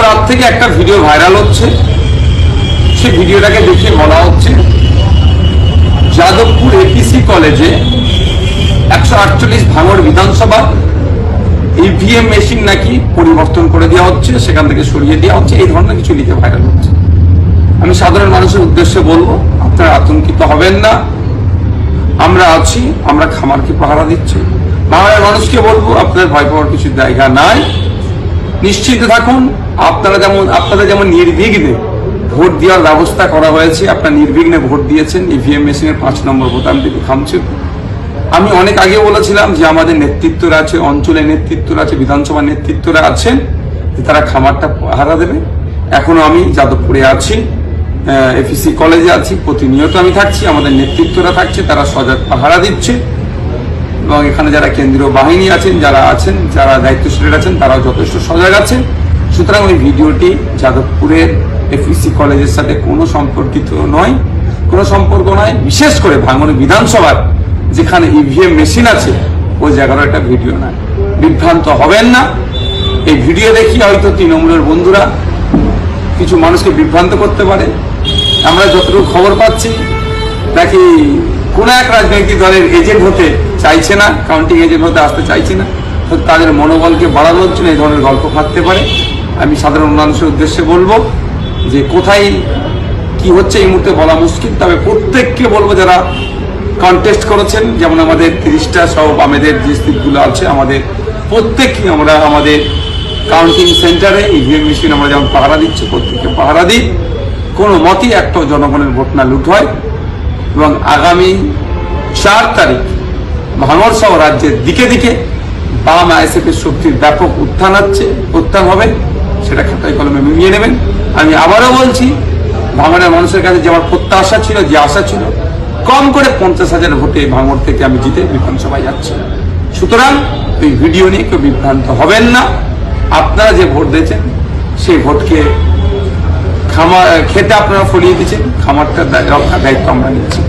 রাত থেকে একটা ভিডিও ভাইরাল হচ্ছে। সেই ভিডিওটাকে দেখে বলা হচ্ছে যাদবপুর এপিসি কলেজে 148 ভাঙড় বিধানসভা ইভিএম মেশিন নাকি পরিবর্তন করে দেওয়া হচ্ছে, সেখান থেকে সরিয়ে দেওয়া হচ্ছে, এই ধরনের কিছু লিখে ভাইরাল হচ্ছে। আমি সাধারণ মানুষের উদ্দেশ্যে বলবো, আপনারা আতঙ্কিত হবেন না, আমরা আছি, আমরা খামারকে পাহারা দিচ্ছি। বাংলার মানুষকে বলবো, আপনাদের ভয় পাওয়ার কিছু জায়গা নাই, নিশ্চিত থাকুন। আপনারা যেমন নির্বিঘ্নে ভোট দেওয়ার ব্যবস্থা করা হয়েছে, আপনারা নির্বিঘ্নে ভোট দিয়েছেন, ইভিএম মেশিনের 5 নম্বর বোতামটি খামছে। আমি অনেক আগে বলেছিলাম যে আমাদের নেতৃত্বরা আছে, অঞ্চলের নেতৃত্বরা আছে, বিধানসভা নেতৃত্বরা আছেন, তারা খামারটা পাহারা দেবে। এখনো আমি যাদবপুরে আছি, এপিসি কলেজে আছি, প্রতিনিয়ত আমি থাকছি, আমাদের নেতৃত্বরা থাকছে, তারা সজাগ পাহারা দিচ্ছে। এবং এখানে যারা কেন্দ্রীয় বাহিনী আছেন, যারা দায়িত্বশীল আছেন, তারাও যথেষ্ট সজাগ আছেন। সুতরাং ওই ভিডিওটি যাদবপুরের এপিসি কলেজের সাথে কোনো সম্পর্কিত নয়, কোনো সম্পর্ক নয়। বিশেষ করে ভাঙড় বিধানসভার যেখানে ইভিএম মেশিন আছে, ওই জায়গার একটা ভিডিও নয়। বিভ্রান্ত হবেন না। এই ভিডিও দেখি হয়তো তৃণমূলের বন্ধুরা কিছু মানুষকে বিভ্রান্ত করতে পারে। আমরা যতটুকু খবর পাচ্ছি, নাকি কোন এক রাজনৈতিক দলের এজেন্ট হতে চাইছে না, কাউন্টিং এজেন্ট হতে আসতে চাইছে না, তাদের মনোবলকে বাড়ানোর জন্য এই ধরনের গল্প ফাটতে পারে। আমি সাধারণ মানুষের উদ্দেশ্যে বলবো যে কোথায় কি হচ্ছে এই মুহূর্তে বলা মুশকিল, তবে প্রত্যেককে বলবো যারা কন্টেস্ট করেছেন, যেমন আমাদের 30টা সব আমাদের যে স্লিপগুলো আছে, আমাদের প্রত্যেককে আমরা আমাদের কাউন্টিং সেন্টারে ইভিএম মেশিন আমরা যেমন পাহারা দিচ্ছি, প্রত্যেককে পাহারা দিই। কোনো মতেই একটা জনগণের ভোট না লুট হয়। এবং আগামী 4 তারিখ ভাঙড় সহ রাজ্যের দিকে দিকে বাম আইএসএফ এর শক্তির ব্যাপক উত্থান হবে, সেটা খাতায় কলমে মিলিয়ে নেবেন। আমি আবারও বলছি, ভাঙড়ের মানুষের কাছে যে আমার প্রত্যাশা ছিল, যে আশা ছিল, কম করে 50,000 ভোটে ভাঙড় থেকে আমি জিতে বিধানসভায় যাচ্ছি। সুতরাং এই ভিডিও নিয়ে কেউ বিভ্রান্ত হবেন না। আপনারা যে ভোট দিয়েছেন, সেই ভোটকে খেতে আপনারা ফলিয়ে দিচ্ছেন, খামারটার রক্ষার দায়িত্ব আমরা নিচ্ছি।